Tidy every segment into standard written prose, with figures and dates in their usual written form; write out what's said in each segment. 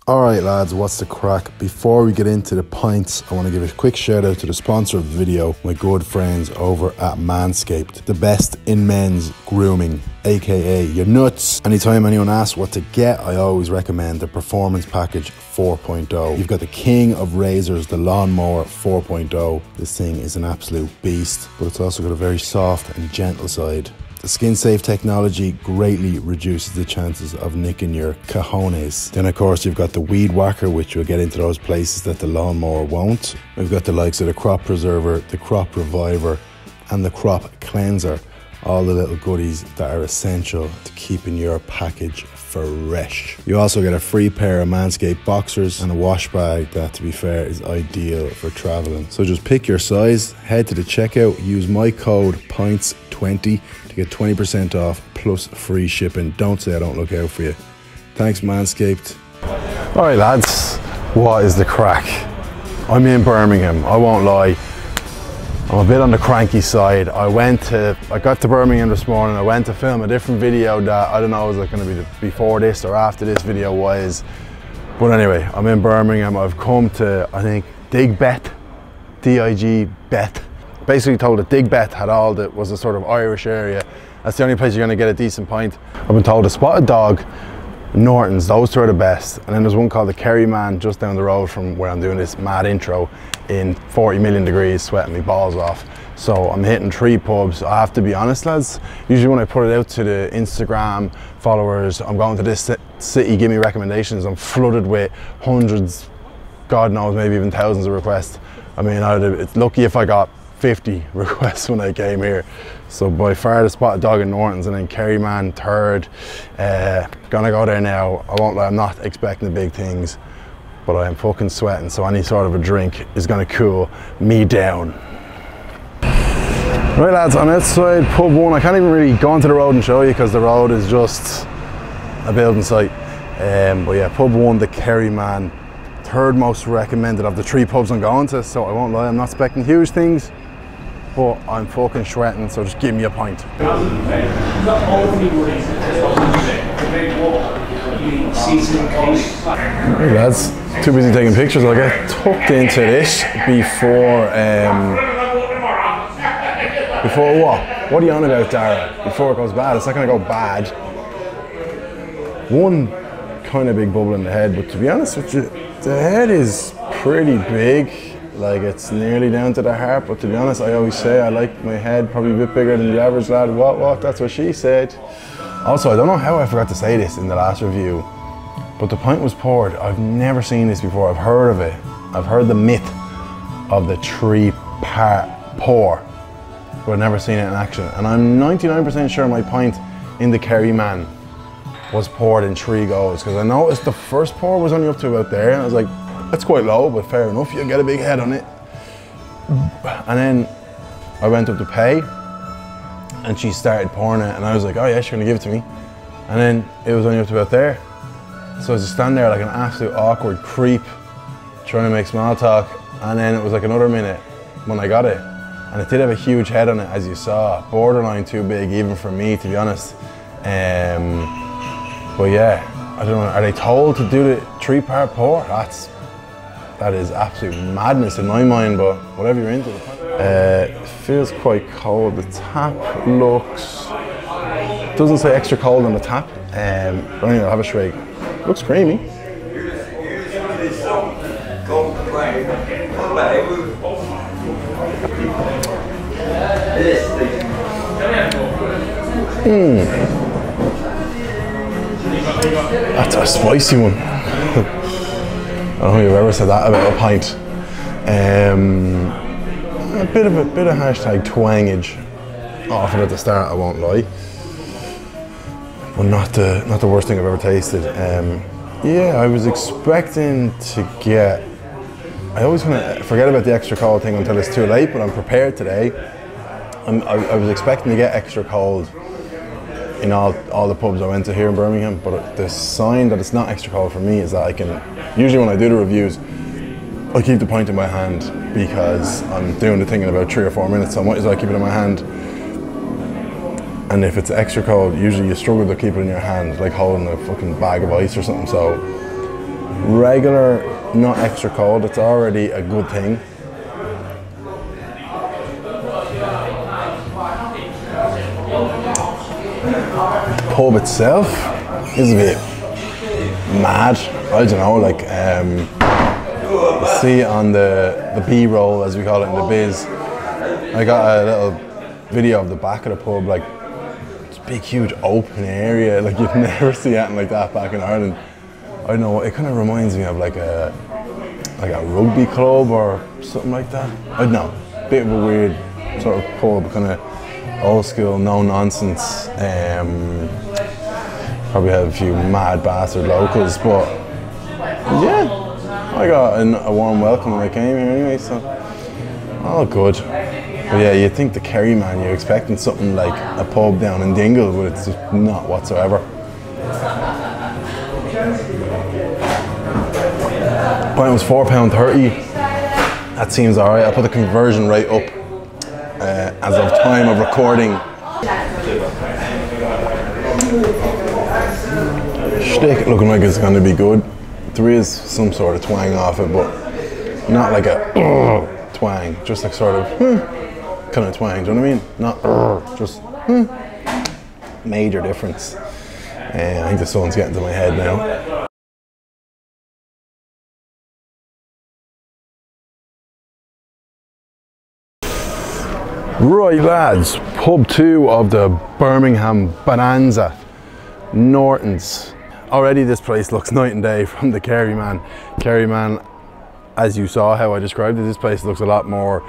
Alright lads, what's the crack? Before we get into the pints, I want to give a quick shout out to the sponsor of the video, my good friends over at Manscaped. The best in men's grooming, aka your nuts. Anytime anyone asks what to get, I always recommend the Performance Package 4.0. You've got the king of razors, the Lawnmower 4.0. This thing is an absolute beast, but it's also got a very soft and gentle side. The skin-safe technology greatly reduces the chances of nicking your cojones. Then of course you've got the Weed Whacker, which will get into those places that the Lawnmower won't. We've got the likes of the Crop Preserver, the Crop Reviver and the Crop Cleanser. All the little goodies that are essential to keeping your package fresh. You also get a free pair of Manscaped boxers and a wash bag that, to be fair, is ideal for traveling. So just pick your size, head to the checkout, use my code PINTS20 to get 20% off plus free shipping. Don't say I don't look out for you. Thanks Manscaped. Alright lads, what is the crack? I'm in Birmingham, I won't lie. I'm a bit on the cranky side. I got to Birmingham this morning. I went to film a different video that I don't know, was it going to be before this or after this video was. But anyway, I'm in Birmingham. I've come to, I think, Digbeth, D-I-G Bet. Basically told that Digbeth was a sort of Irish area. That's the only place you're going to get a decent pint. I've been told the Spotted Dog, Norton's, those two are the best. And then there's one called the Kerry Man just down the road from where I'm doing this mad intro in 40 million degrees, sweating me balls off. So I'm hitting 3 pubs. I have to be honest lads, usually when I put it out to the Instagram followers, I'm going to this city, give me recommendations, I'm flooded with hundreds, God knows, maybe even thousands of requests. I mean, it's lucky if I got 50 requests when I came here. So by far the Spotted Dog in Norton's, and then Kerry Man third. Gonna go there now. I won't lie, I'm not expecting the big things, but I am fucking sweating, so any sort of a drink is gonna cool me down. Right lads, I'm outside pub 1. I can't even really go onto the road and show you because the road is just a building site. But yeah, pub 1, the Kerry Man. Third most recommended of the 3 pubs I'm going to, so I won't lie, I'm not expecting huge things, but I'm fucking sweating, so just give me a pint. Hey lads, too busy taking pictures. I'll get tucked into this before what? What are you on about, Dara? Before it goes bad. It's not going to go bad. One kind of big bubble in the head, but to be honest with you, the head is pretty big. Like, it's nearly down to the heart, but to be honest, I always say I like my head probably a bit bigger than the average lad. What? That's what she said. Also, I don't know how I forgot to say this in the last review, but the pint was poured. I've never seen this before. I've heard of it. I've heard the myth of the 3-part pour, but I've never seen it in action. And I'm 99% sure my pint in the Kerry Man was poured in 3 goes, because I noticed the first pour was only up to about there, and I was like, that's quite low, but fair enough, you'll get a big head on it. And then I went up to pay, and she started pouring it, and I was like, oh yeah, she's gonna give it to me. And then it was only up to about there. So I was just standing there like an absolute awkward creep, trying to make small talk, and then it was like another minute when I got it. And it did have a huge head on it, as you saw, borderline too big even for me, to be honest. But yeah, I don't know, are they told to do the 3-part pour? That is absolute madness in my mind, but whatever you're into. It feels quite cold. The tap doesn't say extra cold on the tap. But anyway, I'll have a shake. Looks creamy. That's a spicy one. I don't know if you've ever said that about a pint. A bit of hashtag twangage off it at the start, I won't lie. But not the worst thing I've ever tasted. Yeah, I was expecting to get, I always kind of forget about the extra cold thing until it's too late, but I'm prepared today. I was expecting to get extra cold in all the pubs I went to here in Birmingham, but the sign that it's not extra cold for me is that I can, usually when I do the reviews, I keep the pint in my hand because I'm doing the thing in about 3 or 4 minutes, so I might as well keep it in my hand. And if it's extra cold, usually you struggle to keep it in your hand, like holding a fucking bag of ice or something, so regular, not extra cold. It's already a good thing. Pub itself is a bit mad. I don't know, like you see on the B-roll, as we call it in the biz, I got a little video of the back of the pub, like it's a big huge open area, like you'd never see anything like that back in Ireland. I don't know, it kind of reminds me of like a rugby club or something like that. I don't know, bit of a weird sort of pub, kind of old school, no nonsense. Probably have a few mad bastard locals, but yeah, I got a warm welcome when I came here anyway, so all good. But yeah, you'd think the Kerry, man, you're expecting something like a pub down in Dingle, but it's just not whatsoever. Pint was £4.30. That seems alright. I'll put the conversion rate up as of time of recording. Steak looking like it's going to be good. There is some sort of twang off it, but not like a twang, just like sort of kind of twang, do you know what I mean? Not just major difference. I think the sun's getting to my head now. Right lads, pub 2 of the Birmingham Bonanza, Norton's. Already this place looks night and day from the Kerry man. Kerry man, as you saw how I described it, this place looks a lot more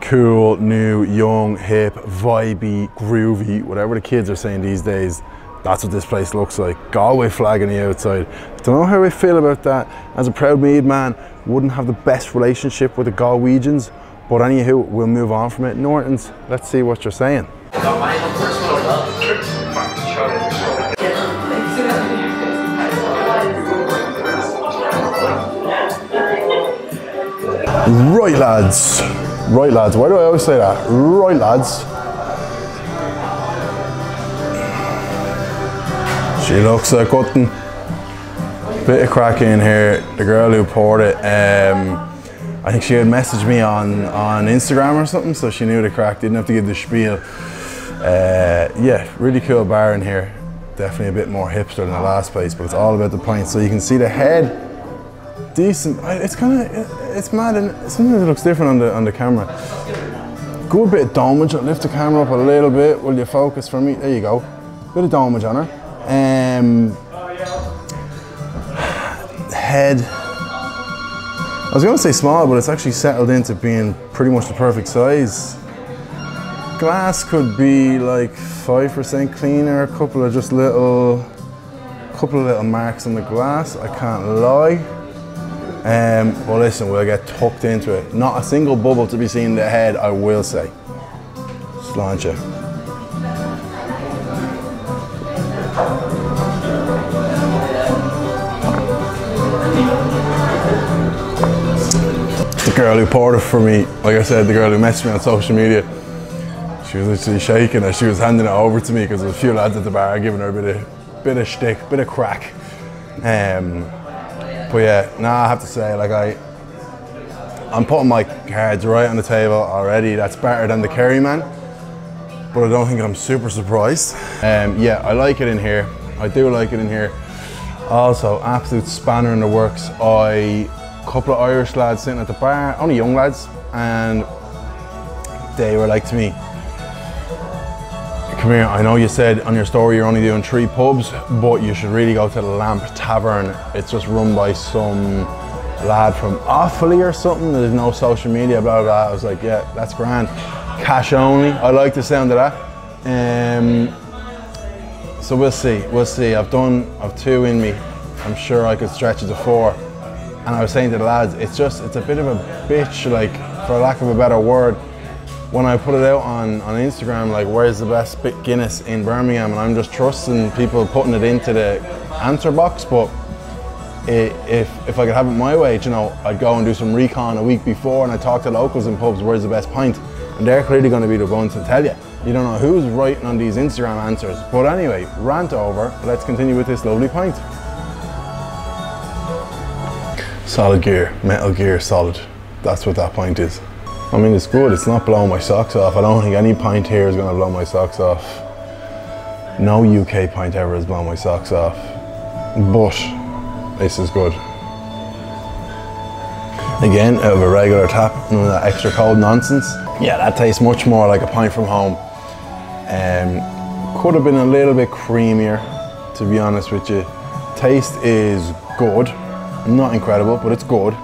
cool, new, young, hip, vibey, groovy, whatever the kids are saying these days. That's what this place looks like. Galway flag on the outside. Don't know how I feel about that. As a proud Meath man, wouldn't have the best relationship with the Galwegians, but anywho, we'll move on from it. Norton's, let's see what you're saying. Right lads, why do I always say that? Right lads. She looks like cutting. Bit of crack in here. The girl who poured it, I think she had messaged me on Instagram or something, so she knew the crack, didn't have to give the spiel. Yeah, really cool bar in here. Definitely a bit more hipster than the last place, but it's all about the pints. So you can see the head, decent. It's kind of, it's mad, and sometimes it looks different on the camera. Good bit of domage. I'll lift the camera up a little bit. Will you focus for me? There you go. Bit of domage on her. Head. I was going to say small, but it's actually settled into being pretty much the perfect size. Glass could be like 5% cleaner, a couple of little marks on the glass, I can't lie. Well listen, we'll get tucked into it. Not a single bubble to be seen in the head, I will say. Sláinte. The girl who poured it for me, like I said, the girl who messaged me on social media, she was literally shaking as she was handing it over to me because there was a few lads at the bar giving her a bit of shtick, bit of crack. But yeah, I have to say, like I'm putting my cards right on the table already. That's better than the Kerry man, but I don't think I'm super surprised. Yeah, I like it in here. I do like it in here. Also, absolute spanner in the works. Couple of Irish lads sitting at the bar, only young lads, and they were like to me, come here, I know you said on your story you're only doing 3 pubs, but you should really go to the Lamp Tavern. It's just run by some lad from Offaly or something. There's no social media, blah, blah, blah. I was like, yeah, that's grand. Cash only. I like the sound of that. So we'll see. I've 2 in me. I'm sure I could stretch it to 4. And I was saying to the lads, it's a bit of a bitch, like, for lack of a better word, when I put it out on Instagram, like, where's the best Guinness in Birmingham, and I'm just trusting people putting it into the answer box. But if I could have it my way, you know, I'd go and do some recon a week before, and I'd talk to locals in pubs, where's the best pint, and they're clearly going to be the ones to tell you. You don't know who's writing on these Instagram answers. But anyway, rant over, let's continue with this lovely pint. Solid gear, Metal Gear Solid. That's what that pint is. I mean, it's good, it's not blowing my socks off. I don't think any pint here is gonna blow my socks off. No UK pint ever has blown my socks off. But this is good. Again, out of a regular tap, none of that extra cold nonsense. Yeah, that tastes much more like a pint from home. Could have been a little bit creamier, to be honest with you. Taste is good, not incredible, but it's good.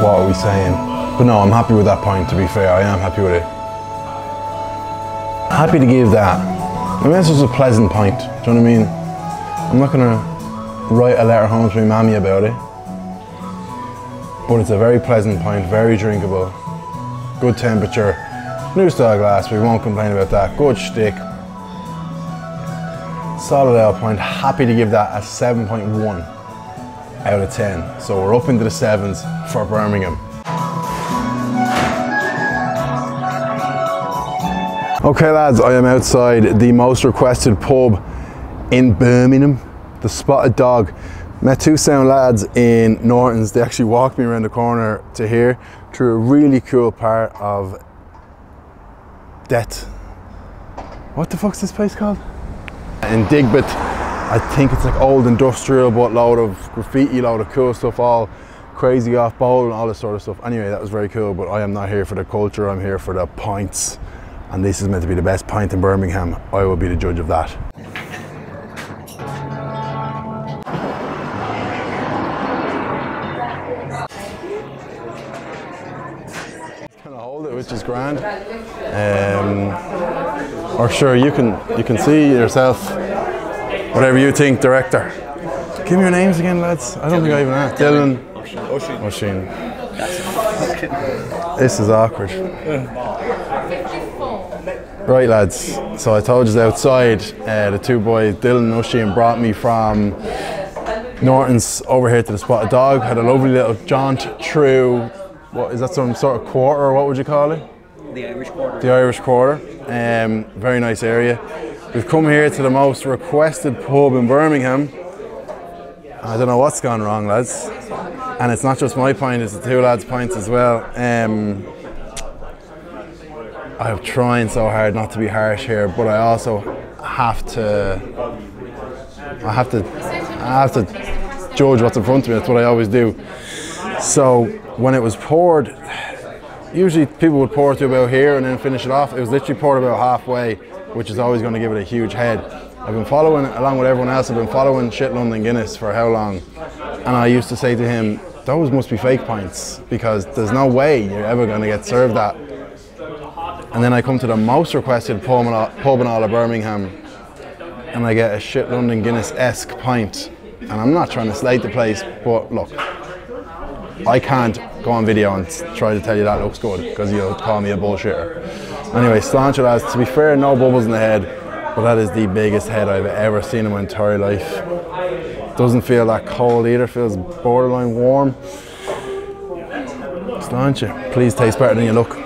What are we saying? But no, I'm happy with that pint, to be fair. I am happy with it. Happy to give that. I mean, this was a pleasant pint, do you know what I mean? I'm not gonna write a letter home to my mammy about it. But it's a very pleasant pint, very drinkable. Good temperature. New style glass, we won't complain about that. Good shtick. Solid ale pint. Happy to give that a 7.1 out of 10. So we're up into the 7s for Birmingham. Okay lads, I am outside the most requested pub in Birmingham, the Spotted Dog. Met two sound lads in Norton's. They actually walked me around the corner to here through a really cool part of Death. What the fuck's this place called? In Digbeth. I think it's like old industrial, but load of graffiti, load of cool stuff, all crazy off bowl and all this sort of stuff. Anyway, that was very cool, but I am not here for the culture, I'm here for the pints. And this is meant to be the best pint in Birmingham. I will be the judge of that. Kind of hold it, which is grand. Or sure, you can see yourself. Whatever you think, director. Give me your names again, lads. I don't think I even asked. Dylan. Oisin. This is awkward. Right, lads. So I told you outside, the two boys, Dylan and Oisin, brought me from Norton's over here to the Spotted Dog. Had a lovely little jaunt through. What is that? Some sort of quarter, or what would you call it? The Irish Quarter. The Irish Quarter. Very nice area. We've come here to the most requested pub in Birmingham. I don't know what's gone wrong, lads. And it's not just my pint, it's the two lads' pints as well. I'm trying so hard not to be harsh here, but I also have to judge what's in front of me. That's what I always do. So when it was poured, usually people would pour to about here and then finish it off. It was literally poured about halfway, which is always going to give it a huge head. I've been following, along with everyone else, I've been following shit London Guinness for how long? And I used to say to him, those must be fake pints, because there's no way you're ever going to get served that. And then I come to the most requested pub in all of Birmingham, and I get a shit London Guinness-esque pint. And I'm not trying to slate the place, but look, I can't go on video and try to tell you that looks good, because you'll call me a bullshitter. Anyway, sláinte lads, to be fair, no bubbles in the head, but that is the biggest head I've ever seen in my entire life. Doesn't feel that cold either, feels borderline warm. Sláinte, please taste better than you look.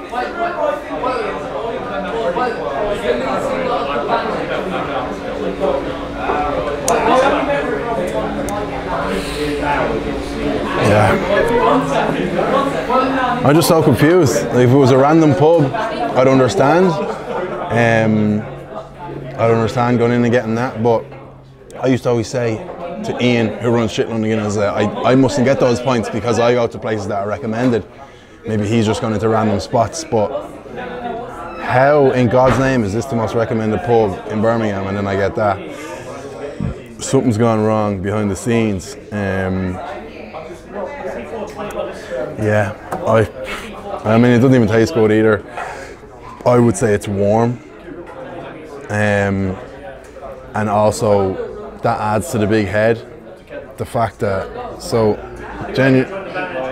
Yeah. I'm just so confused. Like, if it was a random pub, I'd understand. I'd understand going in and getting that, but I used to always say to Ian, who runs Shit London Guinness, I mustn't get those pints because I go to places that are recommended. Maybe he's just gone into random spots, but how in God's name is this the most recommended pub in Birmingham and then I get that? Something's gone wrong behind the scenes. Yeah, I mean, it doesn't even taste good either. I would say it's warm. And also that adds to the big head. The fact that,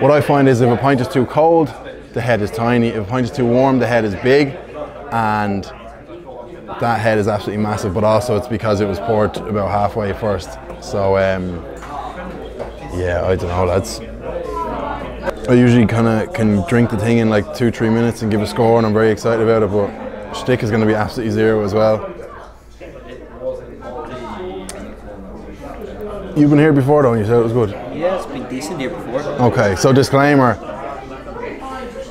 what I find is if a pint is too cold, the head is tiny. If a pint is too warm, the head is big. And that head is absolutely massive, but also it's because it was poured about halfway first. So, yeah, I don't know, lads. I usually kind of can drink the thing in like 2-3 minutes and give a score, and I'm very excited about it, but shtick is going to be absolutely zero as well. You've been here before though, and you said it was good? Yeah, it's been decent here before. Okay, so disclaimer,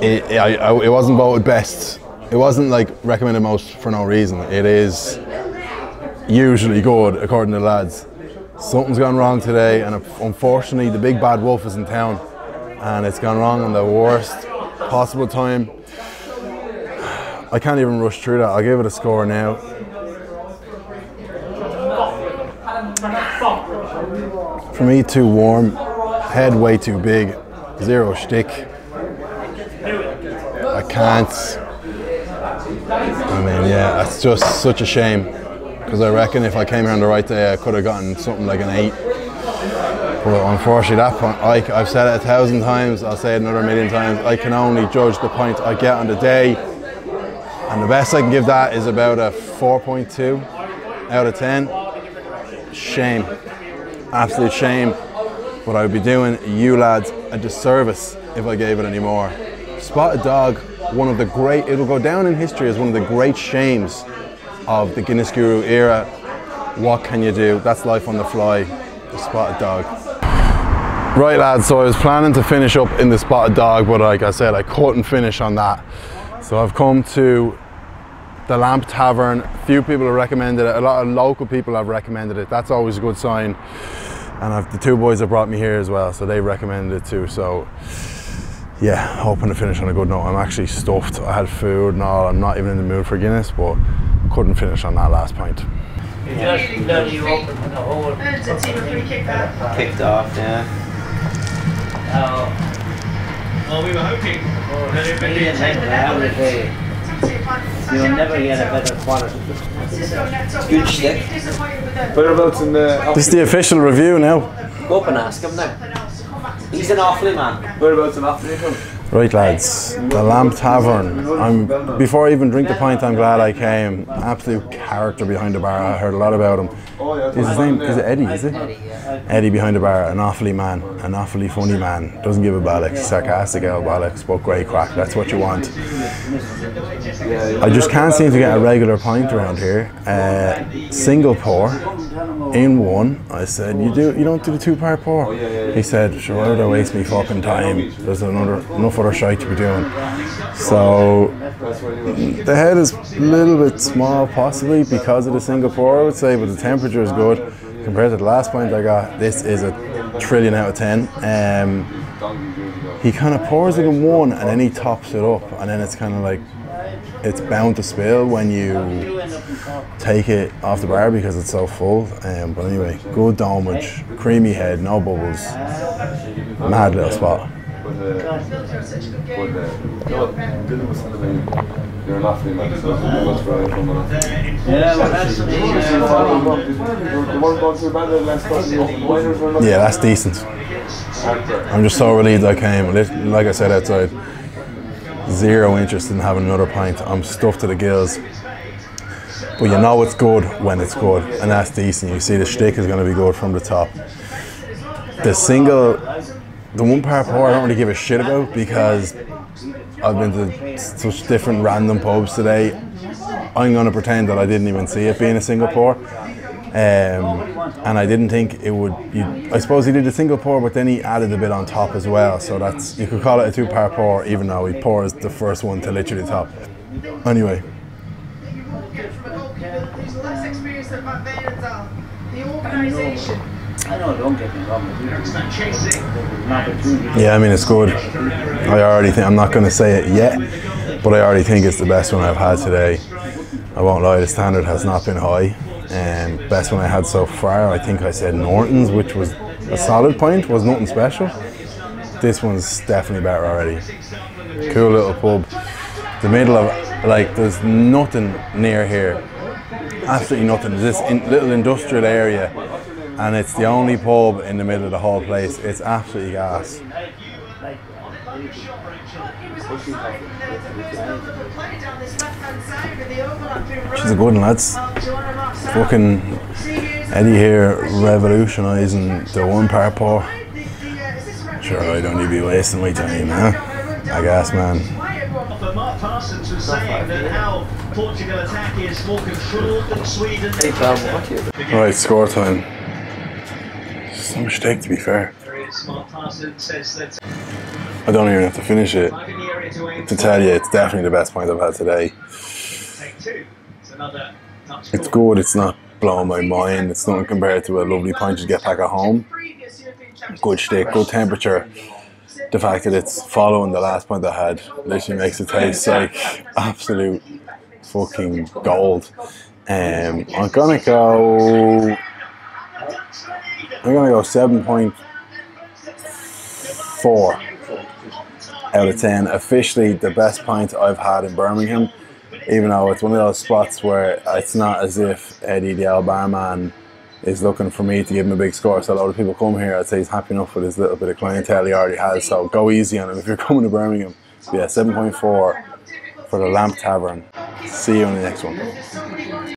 it wasn't voted best. It wasn't like recommended most for no reason. It is usually good according to the lads. Something's gone wrong today, and unfortunately the big bad wolf is in town, and it's gone wrong on the worst possible time. I can't even rush through that. I'll give it a score now. For me, too warm, head way too big, zero shtick. I can't. I mean, yeah, it's just such a shame, because I reckon if I came here on the right day, I could have gotten something like an 8. But unfortunately, that point, I've said it 1,000 times, I'll say it another 1,000,000 times, I can only judge the point I get on the day, and the best I can give that is about a 4.2 out of 10. Shame, absolute shame, but I would be doing you lads a disservice if I gave it any more. Spotted dog, one of the great, it'll go down in history as one of the great shames of the Guinness Guru era. What can you do? That's life on the fly, the spotted dog. Right lads, so I was planning to finish up in the spotted dog, but like I said, I couldn't finish on that. So I've come to the Lamp Tavern. A few people have recommended it, a lot of local people have recommended it. That's always a good sign. And the two boys have brought me here as well, so they recommended it too. So yeah, hoping to finish on a good note. I'm actually stuffed. I had food and all. I'm not even in the mood for Guinness, but couldn't finish on that last pint. Kicked off, yeah. Well, we were hoping that it would be You'll never get a better quality. Good stick. Whereabouts in the... This is the official review now. Go up and ask him now. He's an awfully man. Whereabouts in Africa? Right lads, the Lamp Tavern. Before I even drink the pint, I'm glad I came. Absolute character behind the bar. I heard a lot about him. Is his name, is it Eddie, is it? Eddie, yeah. Eddie behind the bar, an awfully man, an awfully funny man. Doesn't give a bollocks, sarcastic out bollocks, but great crack, that's what you want. I just can't seem to get a regular pint around here. Single pour, in one. I said, you don't do the 2-part pour? He said, sure, why would I waste me fucking time? There's enough other shite to be doing. So the head is a little bit small possibly because of the single pour, I would say, but the temperature is good. Compared to the last pint I got, this is a trillion out of 10. He kind of pours it in one and then he tops it up, and then it's kind of like, it's bound to spill when you take it off the bar because it's so full. But anyway, good domage, creamy head, no bubbles, mad little spot. You're laughing, man. So yeah, that's decent. I'm just so relieved I came. Like I said outside, zero interest in having another pint. I'm stuffed to the gills. But you know it's good when it's good, and that's decent. You see the shtick is going to be good from the top. The 1-part pour I don't really give a shit about because I've been to such different random pubs today. I'm going to pretend that I didn't even see it being a single pour. And I didn't think it would, I suppose he did a single pour, but then he added a bit on top as well. So that's, you could call it a 2-part pour, even though he pours the first one to literally the top. Anyway. I know, don't get me wrong. Yeah, I mean, it's good. I already think, I'm not going to say it yet, but I already think it's the best one I've had today. I won't lie, the standard has not been high. Best one I had so far, I think I said Norton's, which was a solid pint, was nothing special. This one's definitely better already. Cool little pub. The middle of, like, there's nothing near here. Absolutely nothing. There's this little industrial area, and it's the only pub in the middle of the whole place. It's absolutely gas. She's a good one, lads. Fucking Eddie here revolutionising the 1-part pour. Sure, I don't need to be wasting my time, huh? I guess, man. Right, score time. So much steak, to be fair. Very smart person says that I don't even have to finish it five in the area to aim to tell you it's definitely the best pint I've had today. take two. It's another touch It's score. good, it's not blowing my mind, it's nothing compared to a lovely pint you get back at home. Good steak, good temperature. The fact that it's following the last pint I had literally makes it taste like absolute fucking gold. I'm gonna go 7.4 out of 10. Officially the best pint I've had in Birmingham, even though it's one of those spots where it's not as if Eddie the old barman is looking for me to give him a big score. So a lot of people come here, I'd say he's happy enough with his little bit of clientele he already has, so go easy on him if you're coming to Birmingham. But yeah, 7.4 for the Lamp Tavern. See you in the next one.